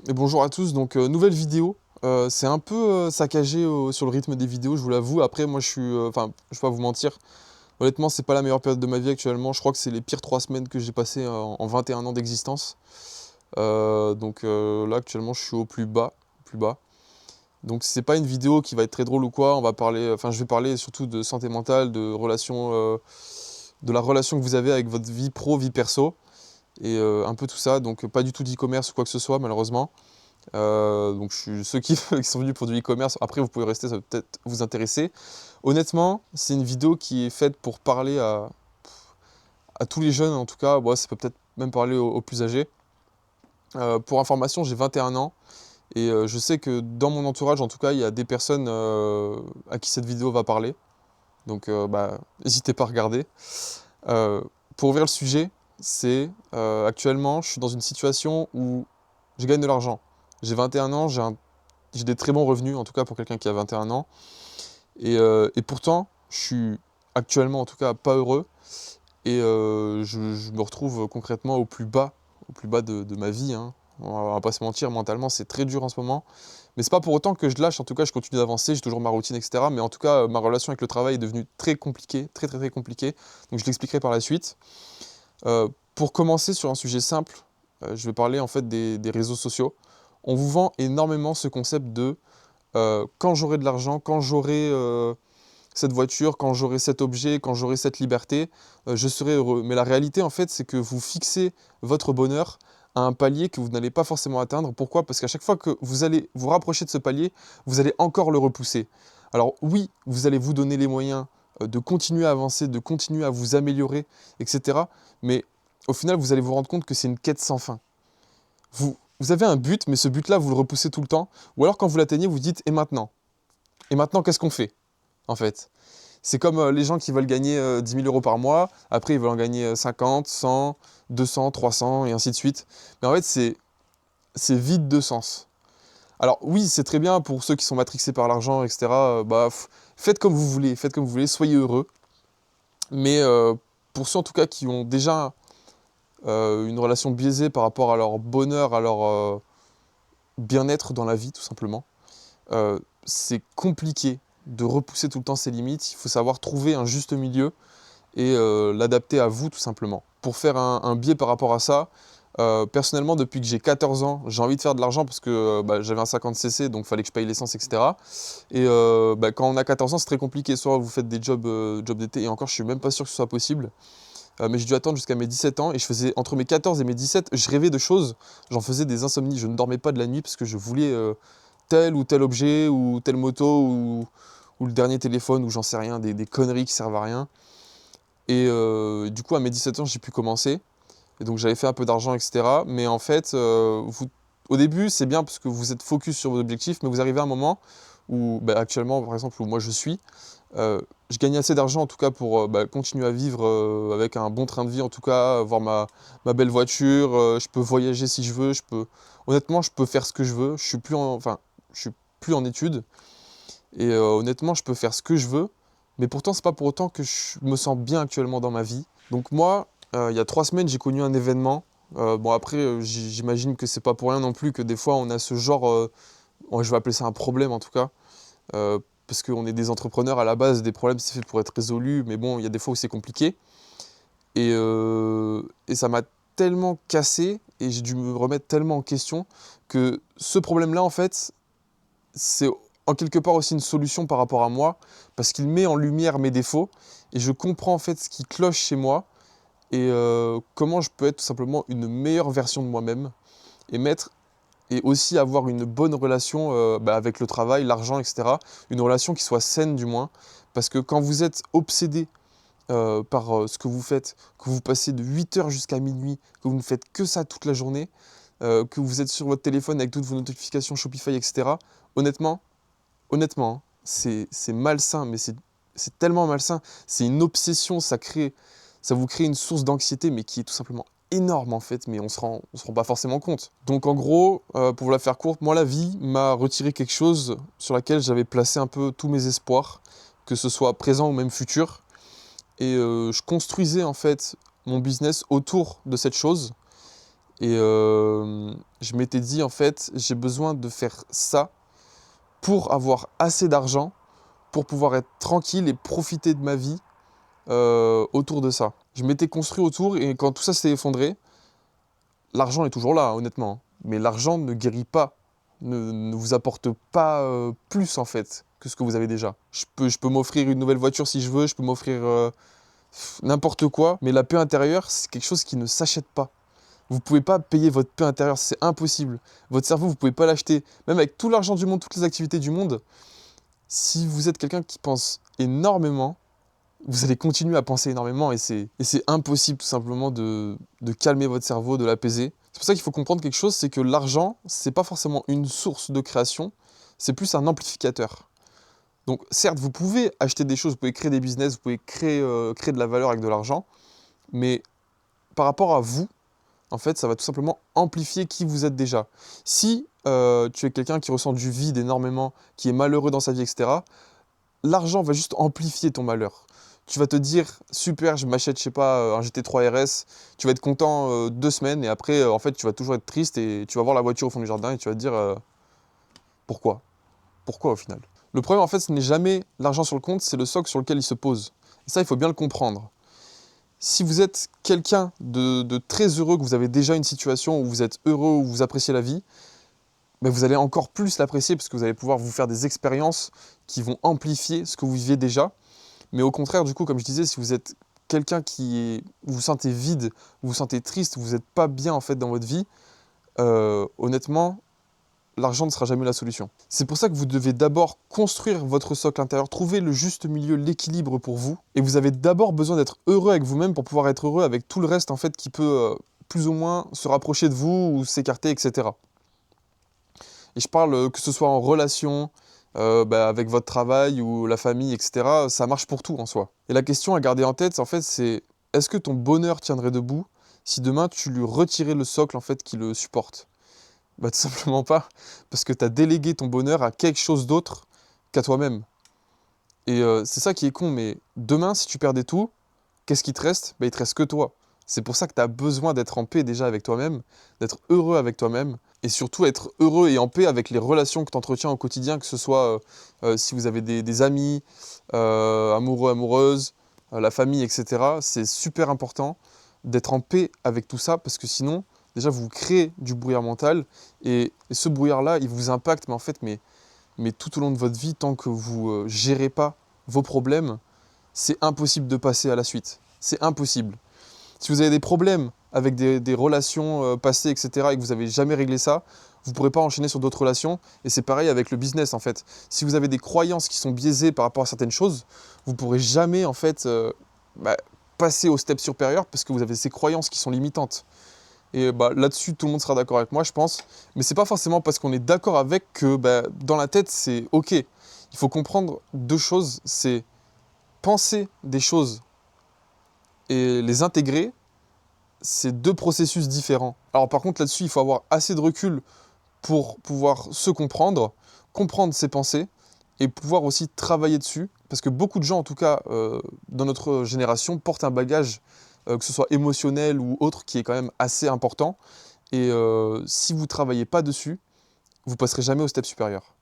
Et bonjour à tous, donc nouvelle vidéo. C'est un peu saccagé sur le rythme des vidéos, je vous l'avoue. Après, moi je suis. Enfin, je vais pas vous mentir. Honnêtement, c'est pas la meilleure période de ma vie actuellement. Je crois que c'est les pires 3 semaines que j'ai passées en 21 ans d'existence. Donc là, actuellement, je suis au plus bas. Plus bas. Donc c'est pas une vidéo qui va être très drôle ou quoi. On va parler. Enfin, je vais parler surtout de santé mentale, de relations. De la relation que vous avez avec votre vie pro, vie perso. Et un peu tout ça. Donc pas du tout d'e-commerce ou quoi que ce soit, malheureusement. Donc ceux qui, qui sont venus pour du e-commerce, après vous pouvez rester, ça va peut-être vous intéresser. Honnêtement, c'est une vidéo qui est faite pour parler à tous les jeunes, en tout cas, bon, ça peut peut-être même parler aux plus âgés. Pour information, j'ai 21 ans et je sais que dans mon entourage, en tout cas, il y a des personnes à qui cette vidéo va parler. Donc bah, n'hésitez pas à regarder. Euh, pour ouvrir le sujet, c'est actuellement, je suis dans une situation où je gagne de l'argent. J'ai 21 ans, j'ai des très bons revenus, en tout cas pour quelqu'un qui a 21 ans. Et pourtant, je suis actuellement, en tout cas, pas heureux. Et je me retrouve concrètement au plus bas de ma vie, hein. On va pas se mentir, mentalement, c'est très dur en ce moment. Mais c'est pas pour autant que je lâche, en tout cas, je continue d'avancer, j'ai toujours ma routine, etc. Mais en tout cas, ma relation avec le travail est devenue très compliquée, très très très compliquée. Donc je l'expliquerai par la suite. Pour commencer sur un sujet simple, je vais parler en fait des réseaux sociaux. On vous vend énormément ce concept de quand j'aurai de l'argent, quand j'aurai cette voiture, quand j'aurai cet objet, quand j'aurai cette liberté, je serai heureux. Mais la réalité, en fait, c'est que vous fixez votre bonheur à un palier que vous n'allez pas forcément atteindre. Pourquoi? Parce qu'à chaque fois que vous allez vous rapprocher de ce palier, vous allez encore le repousser. Alors oui, vous allez vous donner les moyens de continuer à avancer, de continuer à vous améliorer, etc. Mais au final, vous allez vous rendre compte que c'est une quête sans fin. Vous avez un but, mais ce but-là, vous le repoussez tout le temps. Ou alors quand vous l'atteignez, vous dites, et maintenant? Et maintenant, qu'est-ce qu'on fait, en fait? C'est comme les gens qui veulent gagner 10 000 euros par mois, après ils veulent en gagner 50, 100, 200, 300 et ainsi de suite. Mais en fait, c'est vide de sens. Alors oui, c'est très bien pour ceux qui sont matrixés par l'argent, etc. Bah, faites comme vous voulez, faites comme vous voulez, soyez heureux. Mais pour ceux en tout cas qui ont déjà une relation biaisée par rapport à leur bonheur, à leur bien-être dans la vie, tout simplement, c'est compliqué de repousser tout le temps ses limites. Il faut savoir trouver un juste milieu et l'adapter à vous tout simplement. Pour faire un biais par rapport à ça, personnellement depuis que j'ai 14 ans, j'ai envie de faire de l'argent parce que bah, j'avais un 50cc donc il fallait que je paye l'essence, etc. Et bah, quand on a 14 ans c'est très compliqué, soit vous faites des jobs d'été et encore je suis même pas sûr que ce soit possible. Mais j'ai dû attendre jusqu'à mes 17 ans et je faisais entre mes 14 et mes 17, je rêvais de choses, j'en faisais des insomnies, je ne dormais pas de la nuit parce que je voulais tel ou tel objet ou telle moto ou le dernier téléphone ou j'en sais rien, des conneries qui servent à rien. Et du coup, à mes 17 ans, j'ai pu commencer. Et donc, j'avais fait un peu d'argent, etc. Mais en fait, au début, c'est bien parce que vous êtes focus sur vos objectifs, mais vous arrivez à un moment où, bah, actuellement, par exemple, où moi je suis, je gagnais assez d'argent en tout cas pour bah, continuer à vivre avec un bon train de vie, en tout cas, avoir ma belle voiture, je peux voyager si je veux, honnêtement, je peux faire ce que je veux. Enfin, je suis plus en études. Et honnêtement, je peux faire ce que je veux, mais pourtant, c'est pas pour autant que je me sens bien actuellement dans ma vie. Donc moi, il y a 3 semaines, j'ai connu un événement. Bon après, j'imagine que c'est pas pour rien non plus que des fois on a ce genre, je vais appeler ça un problème en tout cas, parce qu'on est des entrepreneurs à la base, des problèmes c'est fait pour être résolus, mais bon, il y a des fois où c'est compliqué. Et ça m'a tellement cassé et j'ai dû me remettre tellement en question que ce problème-là, en fait, c'est en quelque part aussi une solution par rapport à moi, parce qu'il met en lumière mes défauts, et je comprends en fait ce qui cloche chez moi, et comment je peux être tout simplement une meilleure version de moi-même, et et aussi avoir une bonne relation bah, avec le travail, l'argent, etc. Une relation qui soit saine du moins, parce que quand vous êtes obsédé par ce que vous faites, que vous passez de 8 heures jusqu'à minuit, que vous ne faites que ça toute la journée, que vous êtes sur votre téléphone avec toutes vos notifications Shopify, etc., honnêtement, honnêtement, hein, c'est malsain, mais c'est tellement malsain. C'est une obsession, ça vous crée une source d'anxiété, mais qui est tout simplement énorme en fait, mais on se rend pas forcément compte. Donc en gros, pour vous la faire courte, moi la vie m'a retiré quelque chose sur laquelle j'avais placé un peu tous mes espoirs, que ce soit présent ou même futur. Et je construisais en fait mon business autour de cette chose. Et je m'étais dit, en fait, j'ai besoin de faire ça pour avoir assez d'argent, pour pouvoir être tranquille et profiter de ma vie autour de ça. Je m'étais construit autour et quand tout ça s'est effondré, l'argent est toujours là, honnêtement, hein. Mais l'argent ne guérit pas, ne vous apporte pas plus en fait que ce que vous avez déjà. Je peux m'offrir une nouvelle voiture si je veux, je peux m'offrir n'importe quoi, mais la paix intérieure, c'est quelque chose qui ne s'achète pas. Vous ne pouvez pas payer votre paix intérieure, c'est impossible. Votre cerveau, vous ne pouvez pas l'acheter. Même avec tout l'argent du monde, toutes les activités du monde, si vous êtes quelqu'un qui pense énormément, vous allez continuer à penser énormément et c'est impossible tout simplement de calmer votre cerveau, de l'apaiser. C'est pour ça qu'il faut comprendre quelque chose, c'est que l'argent, c'est pas forcément une source de création, c'est plus un amplificateur. Donc certes, vous pouvez acheter des choses, vous pouvez créer des business, vous pouvez créer de la valeur avec de l'argent, mais par rapport à vous, en fait, ça va tout simplement amplifier qui vous êtes déjà. Si tu es quelqu'un qui ressent du vide énormément, qui est malheureux dans sa vie, etc., l'argent va juste amplifier ton malheur. Tu vas te dire, super, je m'achète, je sais pas, un GT3 RS, tu vas être content 2 semaines, et après, en fait, tu vas toujours être triste, et tu vas voir la voiture au fond du jardin, et tu vas te dire, pourquoi? Pourquoi au final? Le problème, en fait, ce n'est jamais l'argent sur le compte, c'est le socle sur lequel il se pose. Et ça, il faut bien le comprendre. Si vous êtes quelqu'un de très heureux, que vous avez déjà une situation où vous êtes heureux, où vous appréciez la vie, mais vous allez encore plus l'apprécier parce que vous allez pouvoir vous faire des expériences qui vont amplifier ce que vous vivez déjà. Mais au contraire, du coup, comme je disais, si vous êtes quelqu'un vous vous sentez vide, vous vous sentez triste, vous n'êtes pas bien en fait dans votre vie, honnêtement, l'argent ne sera jamais la solution. C'est pour ça que vous devez d'abord construire votre socle intérieur, trouver le juste milieu, l'équilibre pour vous. Et vous avez d'abord besoin d'être heureux avec vous-même pour pouvoir être heureux avec tout le reste en fait qui peut plus ou moins se rapprocher de vous ou s'écarter, etc. Et je parle que ce soit en relation, avec votre travail ou la famille, etc. Ça marche pour tout en soi. Et la question à garder en tête, en fait, c'est est-ce que ton bonheur tiendrait debout si demain tu lui retirais le socle en fait qui le supporte? Bah tout simplement pas, parce que tu as délégué ton bonheur à quelque chose d'autre qu'à toi-même. Et c'est ça qui est con, mais demain, si tu perdais tout, qu'est-ce qui te reste? Bah il te reste que toi. C'est pour ça que tu as besoin d'être en paix déjà avec toi-même, d'être heureux avec toi-même, et surtout être heureux et en paix avec les relations que tu entretiens au quotidien, que ce soit si vous avez des amis, amoureux, amoureuses, la famille, etc. C'est super important d'être en paix avec tout ça, parce que sinon, déjà, vous créez du brouillard mental, et ce brouillard-là, il vous impacte, mais en fait, mais tout au long de votre vie, tant que vous gérez pas vos problèmes, c'est impossible de passer à la suite. C'est impossible. Si vous avez des problèmes avec des relations passées, etc., et que vous n'avez jamais réglé ça, vous ne pourrez pas enchaîner sur d'autres relations. Et c'est pareil avec le business, en fait. Si vous avez des croyances qui sont biaisées par rapport à certaines choses, vous ne pourrez jamais, en fait, passer au step supérieur parce que vous avez ces croyances qui sont limitantes. Et là-dessus, tout le monde sera d'accord avec moi, je pense. Mais c'est pas forcément parce qu'on est d'accord avec que dans la tête, c'est OK. Il faut comprendre deux choses. C'est penser des choses et les intégrer, c'est deux processus différents. Alors par contre, là-dessus, il faut avoir assez de recul pour pouvoir se comprendre ses pensées et pouvoir aussi travailler dessus. Parce que beaucoup de gens, en tout cas, dans notre génération, portent un bagage, que ce soit émotionnel ou autre, qui est quand même assez important. Et si vous ne travaillez pas dessus, vous passerez jamais au step supérieur.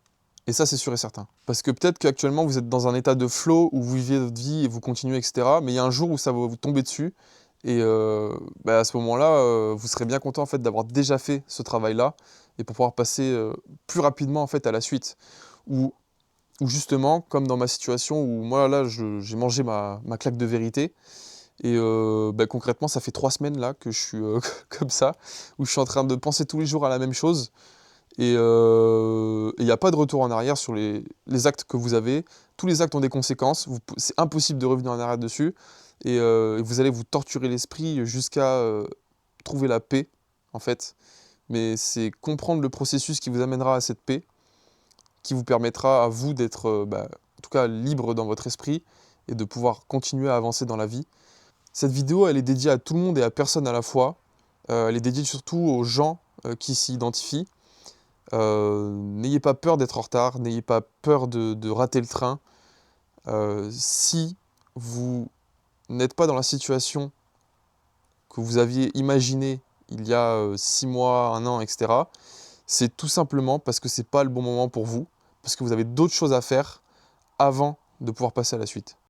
Et ça, c'est sûr et certain. Parce que peut-être qu'actuellement, vous êtes dans un état de flow où vous vivez votre vie et vous continuez, etc. Mais il y a un jour où ça va vous tomber dessus. Et à ce moment-là, vous serez bien content en fait, d'avoir déjà fait ce travail-là et pour pouvoir passer plus rapidement en fait, à la suite. Ou justement, comme dans ma situation où moi, là, j'ai mangé ma claque de vérité. Et concrètement, ça fait 3 semaines là que je suis comme ça, où je suis en train de penser tous les jours à la même chose. Et il n'y a pas de retour en arrière sur les actes que vous avez. Tous les actes ont des conséquences. C'est impossible de revenir en arrière dessus. Et vous allez vous torturer l'esprit jusqu'à trouver la paix, en fait. Mais c'est comprendre le processus qui vous amènera à cette paix, qui vous permettra à vous d'être, en tout cas, libre dans votre esprit et de pouvoir continuer à avancer dans la vie. Cette vidéo, elle est dédiée à tout le monde et à personne à la fois. Elle est dédiée surtout aux gens qui s'y identifient. N'ayez pas peur d'être en retard, n'ayez pas peur de rater le train. Si vous n'êtes pas dans la situation que vous aviez imaginée il y a 6 mois, un an, etc. C'est tout simplement parce que c'est pas le bon moment pour vous, parce que vous avez d'autres choses à faire avant de pouvoir passer à la suite.